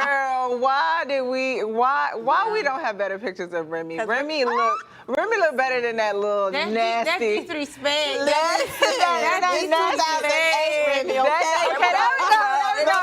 Girl, why we don't have better pictures of Remy? Remy look better than that little nasty. That's G3 Spade. That's 2008 Remy. Okay, there we go.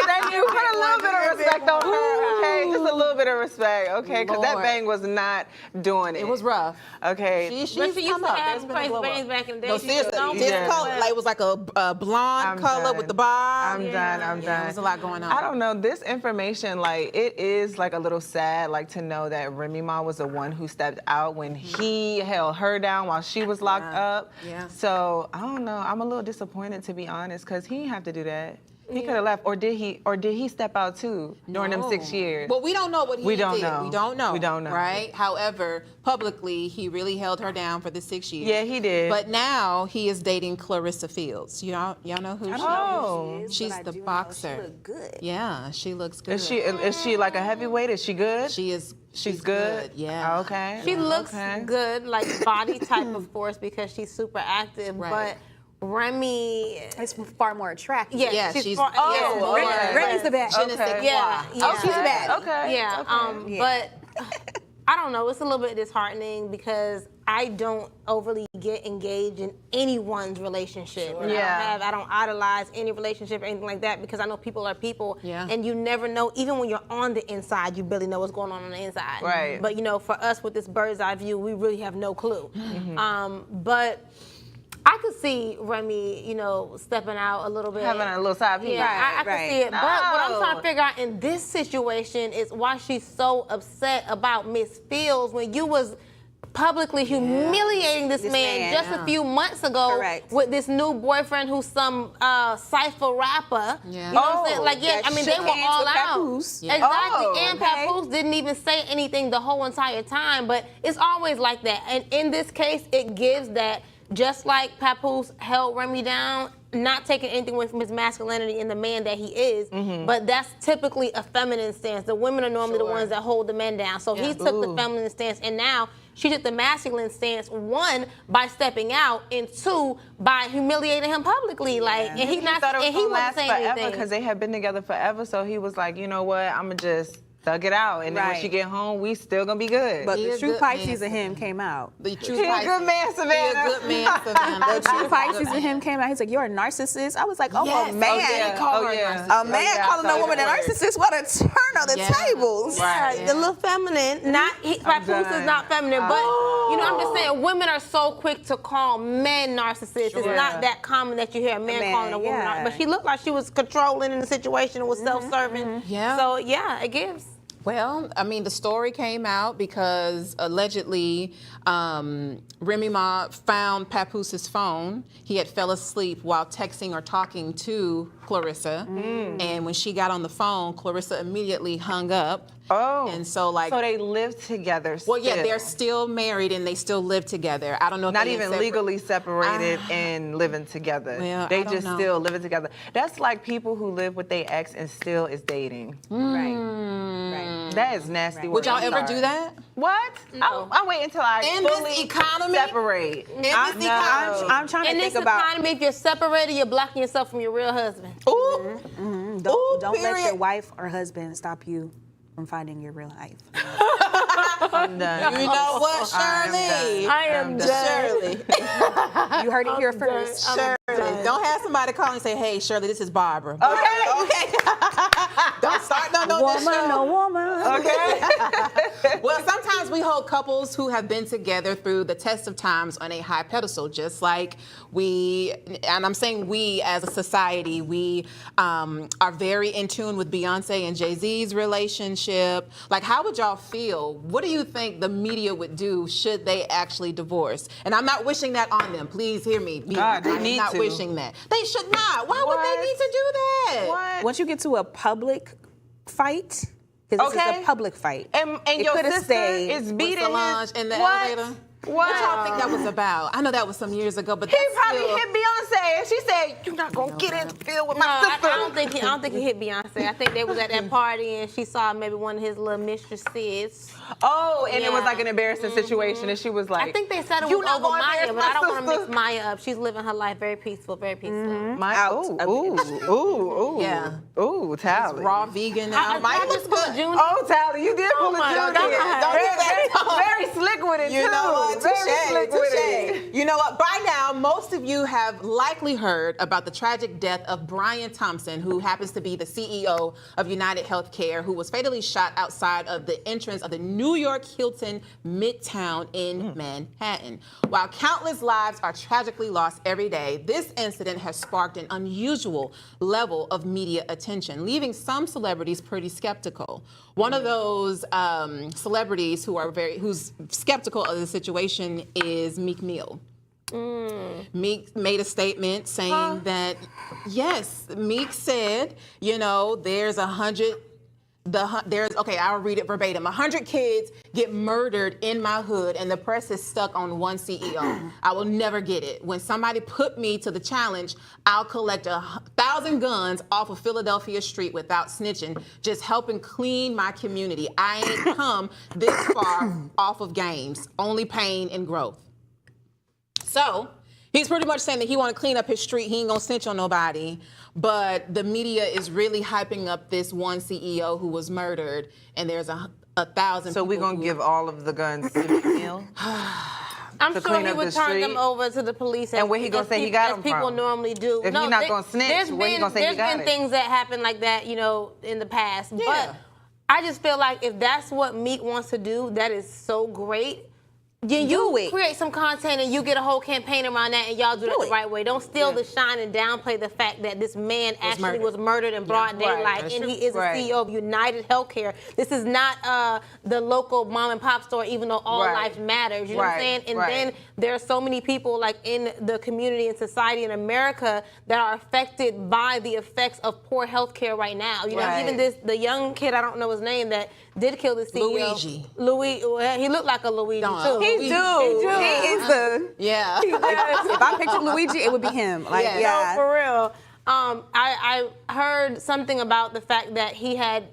Thank you. Put a little bit of respect on her, okay? Just a little bit of respect, okay? Because that bang was not doing it. It was rough. Okay. She's come up. There's been a glow up. Back in the day. No, seriously, this color, like, it was like a blonde color with the bob. I'm done. There was a lot going on. I don't know. This information, like, it is like a little sad, like, to know that Remy Ma was the one who stepped out when he held her down while she was locked up. Yeah. So I don't know. I'm a little disappointed, to be honest, because he didn't have to do that. He could have left, or did he step out too during them 6 years? Well, we don't know what he did. We don't know. We don't know. Right? However, publicly, he really held her down for the 6 years. Yeah, he did. But now he is dating Clarissa Fields. Y'all know who she is? She's the boxer. She look good. Yeah, she looks good. Is she like a heavyweight? Is she good? She is. She's good. Yeah. Okay. She looks good, like body type, of course, because she's super active. Right. But Remy is far more attractive. Yeah, she's far, Remy's the best. Okay. Yeah. She's a baddie. Okay. Yeah. But I don't know. It's a little bit disheartening because I don't overly get engaged in anyone's relationship. Sure. I don't idolize any relationship or anything like that because I know people are people. Yeah. And you never know, even when you're on the inside, you barely know what's going on the inside. Right. But, for us with this bird's eye view, we really have no clue. But I could see Remy, stepping out a little bit. Having a little side piece. Yeah, I can see it. But what I'm trying to figure out in this situation is why she's so upset about Miss Fields when you was publicly humiliating this man just a few months ago with this new boyfriend who's some cypher rapper. Yeah. You know what I'm saying? Like, they were all out. Papoose. Yeah. Exactly. And Papoose didn't even say anything the whole entire time. But it's always like that. And in this case, it gives that. Just like Papoose held Remy down, not taking anything away from his masculinity and the man that he is, but that's typically a feminine stance. The women are normally the ones that hold the men down. So he took the feminine stance, and now she took the masculine stance, one, by stepping out, and two, by humiliating him publicly. Like, and he thought it was gonna last saying forever anything. because they had been together forever. So he was like, you know what, I'm gonna just thug it out, and then when she get home, we still gonna be good. But the true Pisces of him came out. The true He's a good man, Savannah. He's a good man, Savannah. The true Pisces of him came out. He's like, "You're a narcissist." I was like, "Oh, Yes. a man, A man calling a woman a narcissist. What a turn of the tables." Right. The little feminine, Papoose is not feminine, but I'm just saying women are so quick to call men narcissists. It's not that common that you hear a man calling a woman narcissist. But she looked like she was controlling in the situation and was self-serving. Yeah. So it gives. Well, I mean, the story came out because allegedly Remy Ma found Papoose's phone. He had fell asleep while texting or talking to Clarissa. And when she got on the phone, Clarissa immediately hung up. Oh. And so they live together still. Well, yeah, they're still married and they still live together. I don't know if Not even legally separated and living together. They just still living together. That's like people who live with their ex and still is dating. Right. That is nasty. Would y'all ever do that? What? No. I'll wait until I In fully this economy? separate. In this economy? I'm trying to In think this about. economy, if you're separated, you're blocking yourself from your real husband. Ooh. Don't let period. your wife or husband stop you from finding your real life. I'm done. You know what, Shirley? I am done. Shirley. You heard it here first. Shirley. Don't have somebody call and say, "Hey, Shirley, this is Barbara." Okay. Don't start no this Woman, show. no woman. Okay. Well, sometimes we hold couples who have been together through the test of times on a high pedestal, just like and I'm saying we as a society, we are very in tune with Beyonce and Jay-Z's relationship. Like, how would y'all feel? What do you think the media would do should they actually divorce? And I'm not wishing that on them. Please hear me. God, they need I'm not to. wishing that. They should not. Why would they need to do that? What? Once you get to a public fight, because this is a public fight. And It your coulda sister stayed is With beating Solange his in the what? elevator. What y'all think that was about? I know that was some years ago, but He that's probably still... hit Beyonce, and she said, "You're not gonna get in the field with No, my I sister." don't think he hit Beyonce. I think they was at that party and she saw maybe one of his little mistresses. Oh, and it was Yeah. like an embarrassing situation, and she was like, I think they said it "You was not over gonna Maya, embarrass but I don't my want to mix sister?" Maya up. She's living her life very peaceful, very peaceful. Yeah. Ooh, Tally. raw vegan now. Maya I looks just put good. Junior. Oh, Tally, you did pull a my Junior. God. Don't do that. Very slick with it, You too. know what? Very Touche, slick with touche. it. You know what? By now, most of you have likely heard about the tragic death of Brian Thompson, who happens to be the CEO of UnitedHealthcare, who was fatally shot outside of the entrance of the New York Hilton Midtown in Manhattan. While countless lives are tragically lost every day, this incident has sparked an unusual level of media attention, leaving some celebrities pretty skeptical. One of those celebrities who's skeptical of the situation is Meek Mill. Meek made a statement saying that, yes, Meek said, you know, there's I'll read it verbatim. 100 kids get murdered in my hood, and the press is stuck on one CEO. I will never get it. When somebody put me to the challenge, I'll collect 1,000 guns off of Philadelphia Street without snitching, just helping clean my community. I ain't come this far off of games, only pain and growth. So he's pretty much saying that he want to clean up his street. He ain't gonna snitch on nobody. But the media is really hyping up this one CEO who was murdered, and there's 1,000. So we're gonna give all of the guns to Meek Mill? I'm to sure clean he up would the turn street? them over to the police. And where he gonna say he got them people from? normally do. If he not gonna snitch, there's where he been- gonna say he there's got been it? things that happen like that, you know, in the past. Yeah. But I just feel like if that's what Meek wants to do, that is so great. You create some content and you get a whole campaign around that, and y'all do it the right way. Don't steal the shine and downplay the fact that this man actually was murdered in broad daylight, and he is a CEO of UnitedHealthcare. This is not the local mom and pop store, even though all life matters. You know what I'm saying? And then there are so many people like in the community and society in America that are affected by the effects of poor health care right now. You know, even the young kid, I don't know his name, that did kill the CEO. Luigi. Well, he looked like a Luigi too. He is the If I picture Luigi, it would be him. Like, No, for real. I heard something about the fact that he had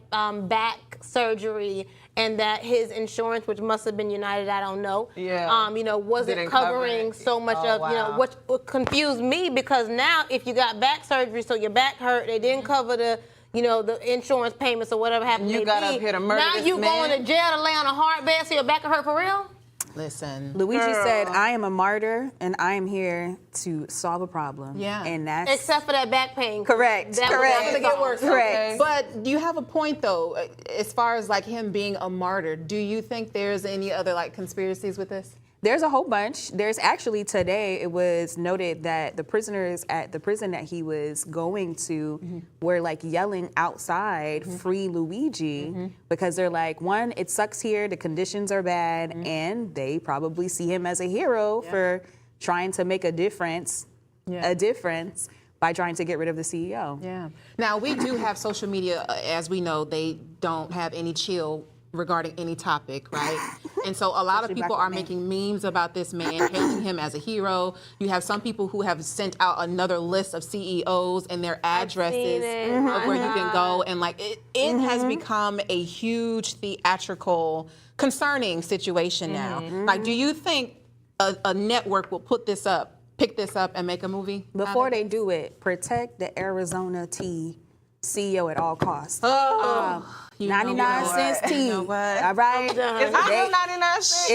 back surgery and that his insurance, which must have been United, I don't know, you know, wasn't Didn't cover covering it. so much of, you know, what confused me, because now if you got back surgery, so your back hurt, they didn't cover the, you know, the insurance payments or whatever happened. You got up here to murder Now this you man? going to jail to lay on a hard bed so your back hurt for real? Listen. Luigi said, I am a martyr and I am here to solve a problem. Yeah. And that's Except for that back pain. correct. That Correct. was gonna get worse. Correct. But you have a point, though, as far as like him being a martyr. Do you think there's any other like conspiracies with this? There's a whole bunch. There's actually today, it was noted that the prisoners at the prison that he was going to were like yelling outside, free Luigi, because they're like, one, it sucks here, the conditions are bad, and they probably see him as a hero for trying to make a difference by trying to get rid of the CEO. Yeah. Now, we do have social media, as we know, they don't have any chill regarding any topic, right? And so a lot of people are making memes about this man, hailing him as a hero. You have some people who have sent out another list of CEOs and their addresses of where you can go. And like it has become a huge theatrical, concerning situation now. Like, do you think a network will pick this up and make a movie? Before they do it, protect the Arizona tea CEO at all costs. 99 cents tea. All right? Is that 99 cents?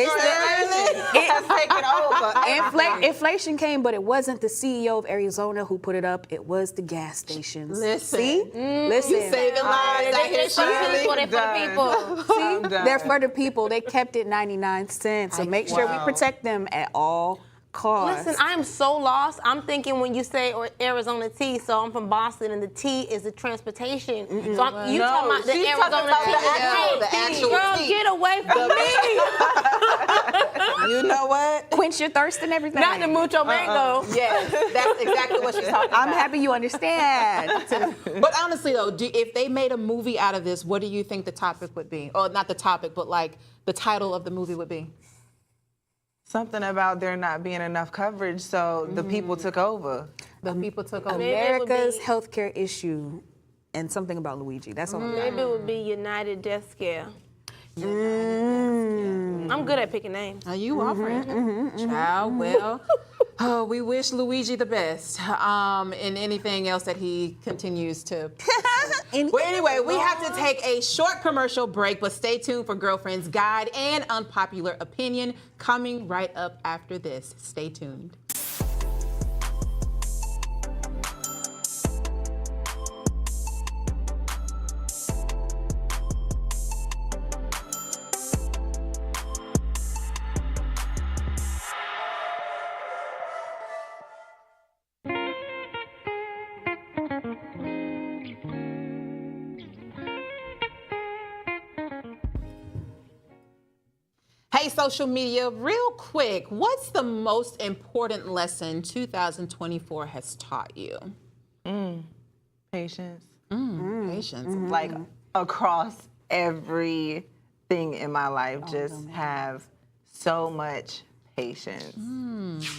It has taken over. Inflation came, but it wasn't the CEO of Arizona who put it up. It was the gas stations. Listen. See? Listen. You saving lives out here, Shirley. For the people. See? They're for the people. They kept it 99 cents. So make sure we protect them at all costs. Listen, I am so lost. I'm thinking when you say Arizona tea, so I'm from Boston, and the tea is the transportation. So you talking about the she's Arizona talking about tea? the actual Girl, tea. get away from me! You know what? Quench your thirst and everything. Not the mucho mango. Yes, that's exactly what she's talking about. I'm happy you understand. But honestly, though, if they made a movie out of this, what do you think the topic would be? Or not the topic, but like the title of the movie would be? Something about there not being enough coverage, so the people took over. The people took over. Maybe it would America's be- healthcare issue and something about Luigi. That's all. Maybe it would be UnitedHealthcare. I'm good at picking names. Are you offering? Child, well, we wish Luigi the best in anything else that he continues to. Well, anyway, we have to take a short commercial break, but stay tuned for Girlfriend's Guide and Unpopular Opinion coming right up after this. Stay tuned. Hey, social media, real quick, what's the most important lesson 2024 has taught you? Patience. Patience. Like across everything in my life, just have so much patience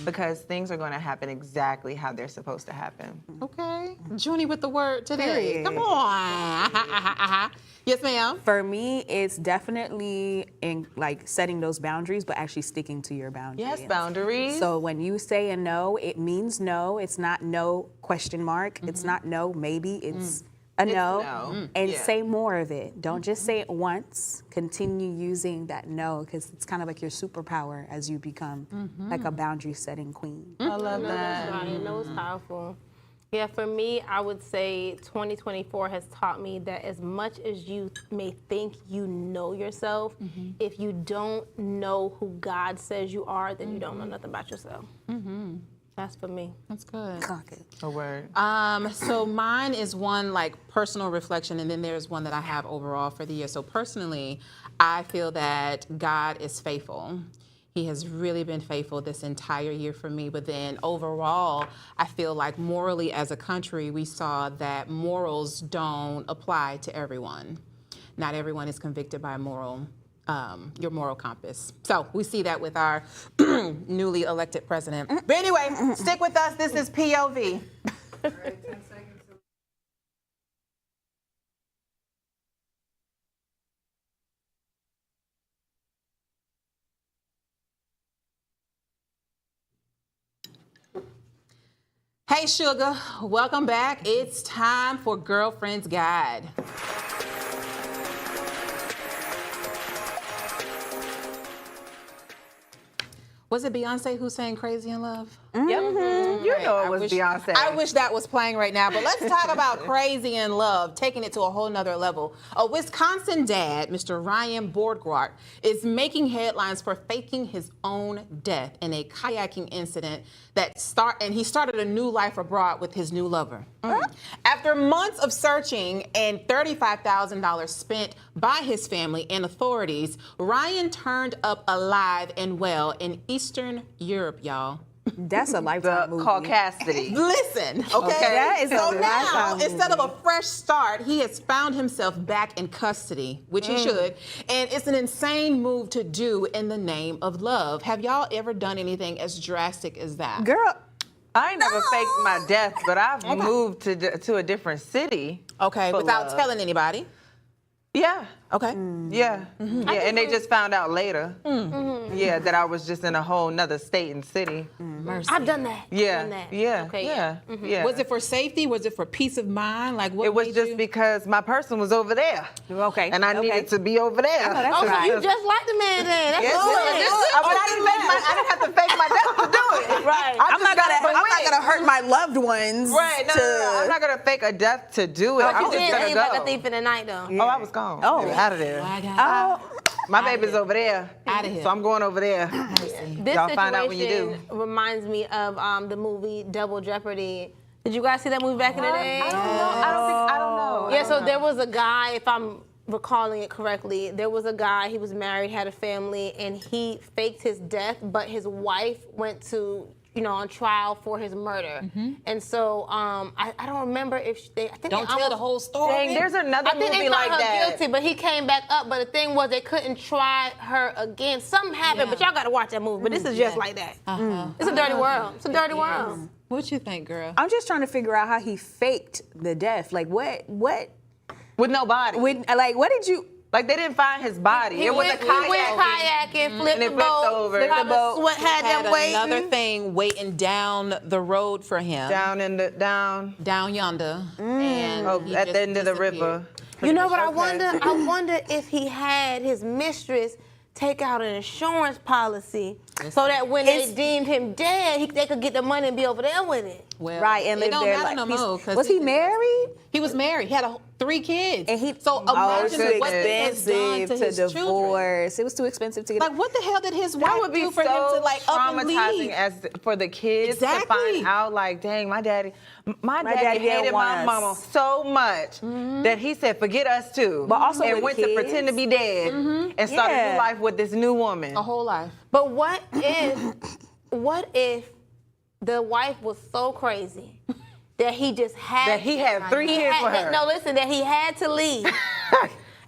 because things are going to happen exactly how they're supposed to happen. Okay. Junie with the word today. Period. Come on. Yes, ma'am. For me, it's definitely in like setting those boundaries, but actually sticking to your boundaries. Yes, boundaries. So when you say a no, it means no. It's not no question mark. It's not no maybe. It's a no. no. And Yeah. say more of it. Don't just say it once. Continue using that no because it's kind of like your superpower as you become like a boundary setting queen. I love That's that. right. No, it's powerful. Yeah, for me, I would say 2024 has taught me that as much as you may think you know yourself, if you don't know who God says you are, then you don't know nothing about yourself. That's for me. That's good. Clock it. A word. So mine is one like personal reflection, and then there's one that I have overall for the year. So personally, I feel that God is faithful. He has really been faithful this entire year for me. But then overall, I feel like morally as a country, we saw that morals don't apply to everyone. Not everyone is convicted by your moral compass. So we see that with our newly elected president. But anyway, stick with us. This is POV. Hey, Sugar, welcome back. It's time for Girlfriend's Guide. Was it Beyonce who sang Crazy in Love? Yep. You know it was Beyonce. I wish that was playing right now, but let's talk about Crazy in Love, taking it to a whole nother level. A Wisconsin dad, Mr. Ryan Borgwart, is making headlines for faking his own death in a kayaking incident and he started a new life abroad with his new lover. After months of searching and $35,000 spent by his family and authorities, Ryan turned up alive and well in Eastern Europe, y'all. That's a the lifetime movie. caucasity. Listen, okay? That is a so now, lifetime instead of movie. a fresh start, he has found himself back in custody, which he should. And it's an insane move to do in the name of love. Have y'all ever done anything as drastic as that? Girl, I ain't never faked my death, but I've moved to a different city. Okay, for without love. telling anybody. Yeah. Okay. Yeah. Yeah, and they just found out later. Yeah, that I was just in a whole nother state and city. Mercy. I've done that. Yeah. Done that. Yeah. Okay, Yeah. Yeah. Was it for safety? Was it for peace of mind? Like what It was made just you? because my person was over there. Okay, And I okay. needed to be over there. that's Oh, so right. you just like the man then. That's Yes, good. I didn't have to fake my death to do it. Right. I'm not gonna hurt my loved ones. Right. No. I'm not gonna fake a death to do it. But I'm you just did gonna leave go. like a thief in the night, though. Oh, I was gone. Oh. Out of there. My baby's over there. Outta here. So I'm going over there. This Y'all find out when you situation reminds me of the movie Double Jeopardy. Did you guys see that movie back in the day? I don't know. Yeah, so there was a guy, if I'm recalling it correctly, there was a guy, he was married, had a family, and he faked his death, but his wife went to on trial for his murder. And so I don't remember if I think Don't tell the whole story. Dang, there's another I think movie they like found her that. guilty, but he came back up. But the thing was, they couldn't try her again. Something happened, but y'all got to watch that movie. But this is just like that. It's a dirty world. It's a dirty world. What you think, girl? I'm just trying to figure out how he faked the death. Like what? With no body. What did you? Like they didn't find his body. He It was went a kayak. kayaking, flipped And it the flipped boat, over. Flipped the boat. What had them waiting? Another thing waiting down the road for him. Down Yonder. And he at just the end of the disappeared. river. You know what I Okay. wonder? I wonder if he had his mistress take out an insurance policy so that when they deemed him dead, they could get the money and be over there with it. Well, Right, and it live don't there matter like no more, 'cause was he married? He was married. He had 3 kids. And he so oh, imagine too what this has done expensive to his to children. divorce. It was too expensive to get. Like, what the hell did his wife That would be do for so him to like up and traumatizing for the kids to Exactly. find out. Like, dang, my daddy daddy didn't hated want my us. mama so much that he said, "Forget us too." But also and with went to kids. pretend to be dead and started Yeah. new life with this new woman. a whole life? But what if the wife was so crazy that he just had That he had 3 kids for her. No, listen, that he had to leave.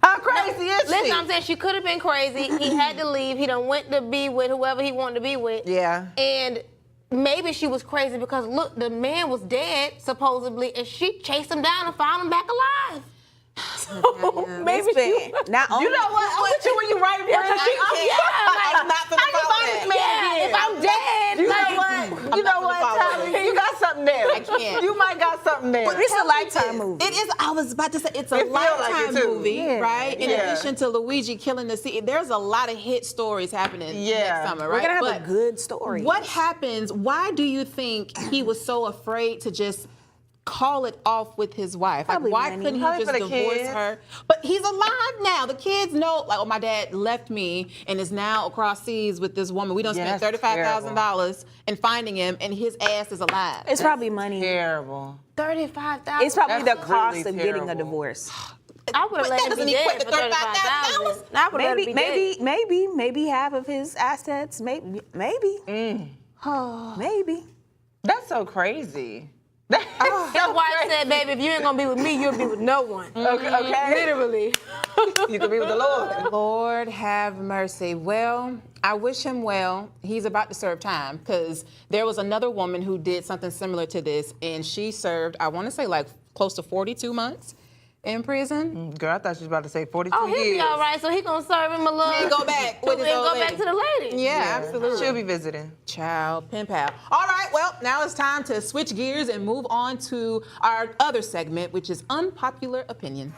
How crazy is she? Listen, I'm saying she could have been crazy. He had to leave. He done went to be with whoever he wanted to be with. Yeah. And maybe she was crazy because look, the man was dead supposedly, and she chased him down and found him back alive. So maybe she. Not only, You know what? I'm with you when you right there. I'm not finna follow that. if I'm dead, You like, know what? You know not what, gonna follow Tyler? You got something there. I can't. You might got something there. But it's a Lifetime movie. It is. I was about to say it's a It feel like Lifetime it too. movie, Yeah. right? In Yeah. addition to Luigi killing the sea, there's a lot of hit stories happening next summer, right? We're gonna have But a good story. what happens? Why do you think he was so afraid to just call it off with his wife? Like, Probably why money. couldn't he Probably just for the divorce kids. her? But he's alive now. The kids know, like, oh, my dad left me and is now across seas with this woman. We done Yeah, spent that's $35,000 in finding him, and his ass is alive. It's probably money. Terrible. $35,000. It's probably That's the cost really of getting a terrible. divorce. I would have But let that him doesn't be equate dead to for $35,000. $35,000. I would let him be dead. Maybe half of his assets. Maybe. Maybe. That's so crazy. That's why I said, baby, if you ain't gonna be with me, you'll be with no one. Okay. Literally. You can be with the Lord. Lord have mercy. Well, I wish him well. He's about to serve time because there was another woman who did something similar to this, and she served, I want to say, like close to 42 months in prison. Girl, I thought she was about to say 42 Oh, he'll years. be all right. So he gonna serve him a little. And go back with his and old go back lady. to the lady. Yeah, absolutely. She'll be visiting. Child, pen pal. All right, well, now it's time to switch gears and move on to our other segment, which is Unpopular Opinion.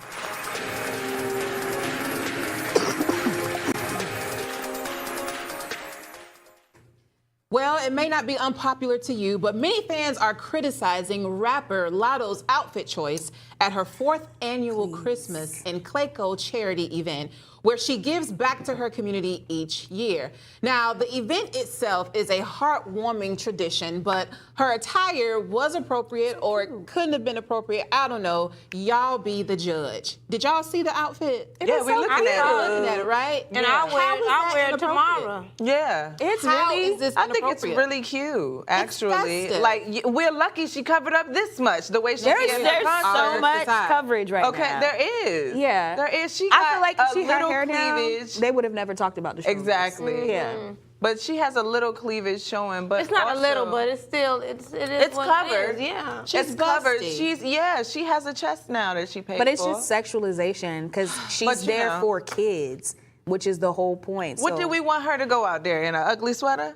Well, it may not be unpopular to you, but many fans are criticizing rapper Lotto's outfit choice at her 4th annual Christmas and Clayco charity event, where she gives back to her community each year. Now, the event itself is a heartwarming tradition, but her attire was appropriate or it couldn't have been appropriate. I don't know. Y'all be the judge. Did y'all see the outfit? Yeah, we looking at We're looking at it, right? And Yeah. I'll wear it tomorrow. Yeah. It's How really. is this I think it's inappropriate? really cute, actually. festive. Like, we're lucky she covered up this much, the way she There's did in the so concert. much Decide. coverage right Okay, now. there is. Yeah. There is. She I got feel like a if she had little hair down, cleavage. they would have never talked about the show. Exactly. Yeah. But she has a little cleavage showing, but It's not also, a little, but it's still it is. it's what covered. It is. Yeah. She's covered. busty. She has a chest now that she paid But it's for. just sexualization because she's But, you there know. for kids, which is the whole point. What so. do we want her to go out there in, an ugly sweater?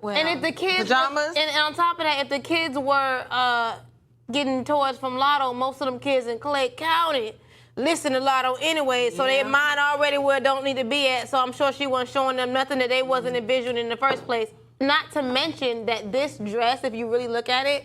Well, And if the kids, Pajamas? and on top of that, if the kids were getting toys from Lotto, most of them kids in Clay County listen to Lotto anyway, so their mind already where it don't need to be at. So I'm sure she wasn't showing them nothing that they wasn't envisioning in the first place. Not to mention that this dress, if you really look at it,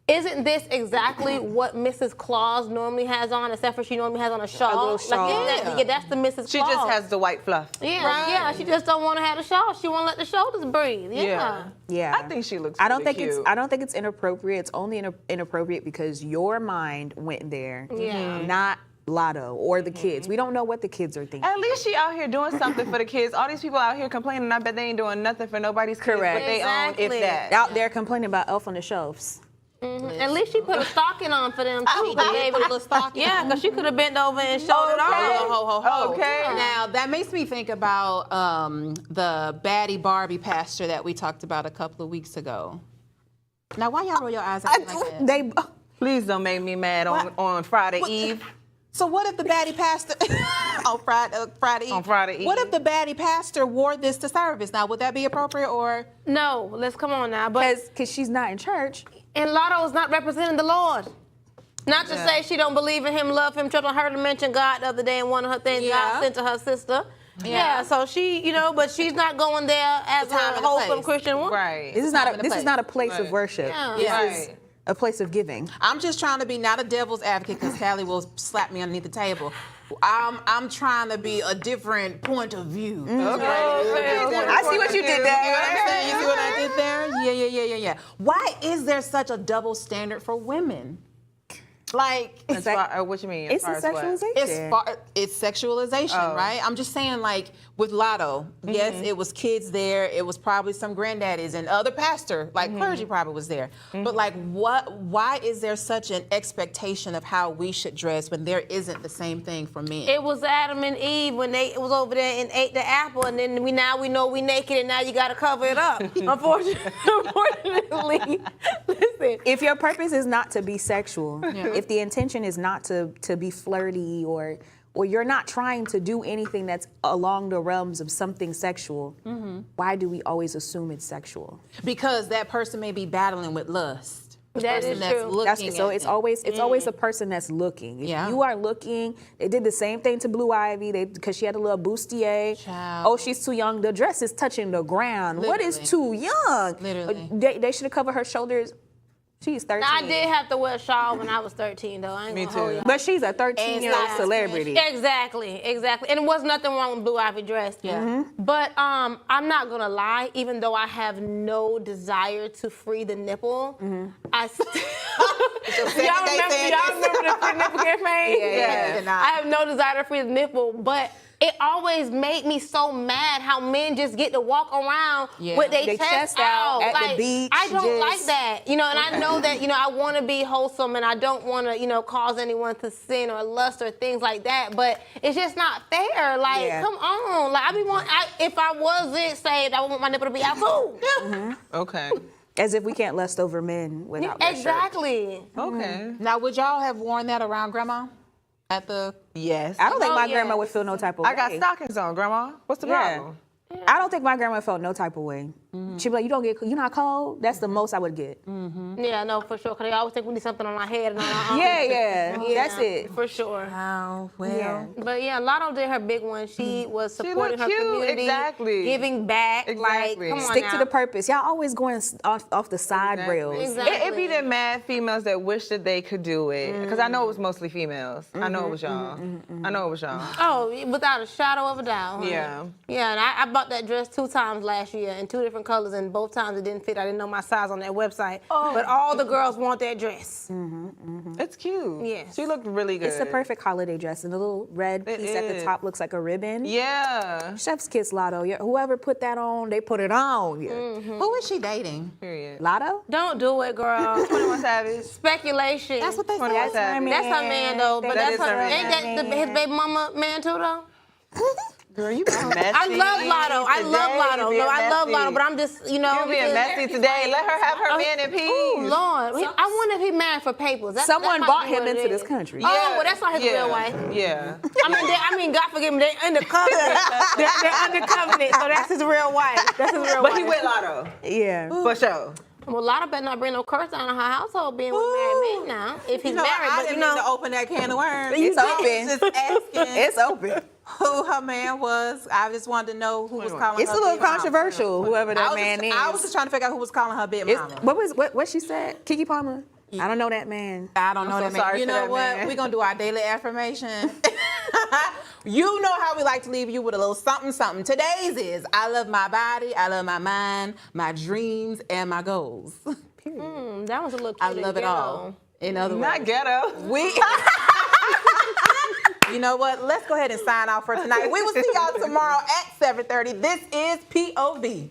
isn't this exactly what Mrs. Claus normally has on, except for she normally has on a shawl? little shawl. Like, that's the Mrs. She Claus. just has the white fluff. Yeah, she just don't want to have the shawl. She want to let the shoulders breathe. Yeah. Yeah. I think she looks I don't really think cute. I don't think it's inappropriate. It's only inappropriate because your mind went there. Yeah. Not Lotto or the kids. We don't know what the kids are thinking. At least she out here doing something for the kids. All these people out here complaining. I bet they ain't doing nothing for nobody's kids, Correct. but they own, if Exactly. that. Out there complaining about Elf on the Shelves. At least she put a stocking on for them too. She gave it a little stocking. Yeah, because she could have bent over and showed it all. Ho. Okay. Now, that makes me think about the baddie Barbie pastor that we talked about a couple of weeks ago. Now, why y'all roll your eyes at me like that? Please don't make me mad on Friday Eve. So what if the baddie pastor on Friday Eve? On Friday Eve. What if the baddie pastor wore this to service? Now, would that be appropriate or? No, let's come on now. But Because she's not in church. and Lotto is not representing the Lord. Not to say she don't believe in him, love him, trust. I heard her mention God the other day in one of her things God sent to her sister. Yeah, so she, but she's not going there as a time and a wholesome place. Christian woman. Right. This is not a place of worship. Yeah. This is Right. a place of giving. I'm just trying to be not a devil's advocate because Callie will slap me underneath the table. I'm trying to be a different point of view. Okay. I see what you did You know there. what I'm saying? You see what I did there? Yeah. Why is there such a double standard for women? Like, What you mean? It's a as far as what? sexualization. it's sexualization, right? I'm just saying, like, with Lotto, yes, it was kids there. It was probably some granddaddies and other pastor, like clergy probably was there. But, like, why is there such an expectation of how we should dress when there isn't the same thing for men? It was Adam and Eve when they was over there and ate the apple, and then we know we naked, and now you got to cover it up. Unfortunately, listen. If your purpose is not to be sexual, if the intention is not to be flirty or you're not trying to do anything that's along the realms of something sexual, why do we always assume it's sexual? Because that person may be battling with lust. The That person is that's true. looking So at it's them. always a person that's looking. If Yeah. you are looking, they did the same thing to Blue Ivy because she had a little bustier. Child. Oh, she's too young. The dress is touching the ground. What is Literally. too young? Literally. They should have covered her shoulders. She's 13. I did have to wear a shawl when I was 13, though. I ain't Me gonna hold too. you. But she's a 13-year-old size celebrity. Exactly. And there was nothing wrong with Blue Ivy dress. Yeah. But I'm not gonna lie, even though I have no desire to free the nipple, I still y'all remember the free nipple campaign? Yeah. I have no desire to free the nipple, but it always made me so mad how men just get to walk around with their They chest chest out out. at the beach, I don't just- like that. And I know that, I want to be wholesome and I don't want to, cause anyone to sin or lust or things like that. But it's just not fair. Like, Yeah. come on. Like, if I wasn't saved, I would want my nipple to be out too. Okay. As if we can't lust over men without their shirt. Exactly. Okay. Now, would y'all have worn that around grandma at the? Yes. I don't think Oh, my yes. grandma would feel no type of way. I got stockings on, Grandma. What's the Yeah. problem? I don't think my grandma felt no type of way. She'd be like, you're not cold? That's the most I would get. Yeah, no, for sure. Because they always think we need something on our head and on our arm. Yeah, that's it. For sure. Oh, well. Yeah. But yeah, Lotto did her big one. She was supporting her cute, community, exactly. giving back. Exactly. Like, come on Stick now. to the purpose. Y'all always going off the side rails. Exactly. It be the mad females that wish that they could do it. Because I know it was mostly females. I know it was y'all. I know it was y'all. Oh, without a shadow of a doubt. Honey. Yeah. Yeah, and I bought that dress 2 times last year in 2 different colors, and both times it didn't fit. I didn't know my size on that website. But all the girls want that dress. It's cute. Yes. She looked really good. It's the perfect holiday dress, and the little red It piece at the is. top looks like a ribbon. Yeah. Chef's kiss Lotto. Whoever put that on, they put it on. Yeah. Who is she dating? Period. Lotto? Don't do it, girl. 21 Savage. Speculation. That's what they 21 said. Savage. That's her man, though. But That that's is her. her Ain't that his baby mama man, too, though? Girl, you being messy. I love Lotto. I love Lotto. Today, No, I love messy. Lotto, but I'm just, You being messy today. Let her have her man in peace. Oh, Lord. I wonder if he married for papers. Someone that might bought be him what it into this is. country. Oh, well, that's not his real wife. Yeah. I mean, God forgive me, they under covenant. they're under covenant, so that's his real wife. That's his real But wife. he with Lotto. Yeah. For sure. Well, Lotto better not bring no curse down on her household being with married men now. If he's married, I but didn't mean to open that can of worms. It's I open. was just asking It's open. who her man was. I just wanted to know who was calling It's her a little big mama. controversial, whoever that man is. I was just trying to figure out who was calling her big mama. What she said? Kiki Palmer? I don't know that man. I don't know so that man. sorry You for know that what? man. We're going to do our daily affirmation. You know how we like to leave you with a little something, something. Today's is, I love my body, I love my mind, my dreams, and my goals. Period. that was a little cute. I love it all. In other words, Not ghetto. we You know what? Let's go ahead and sign off for tonight. We will see y'all tomorrow at 7:30. This is POV.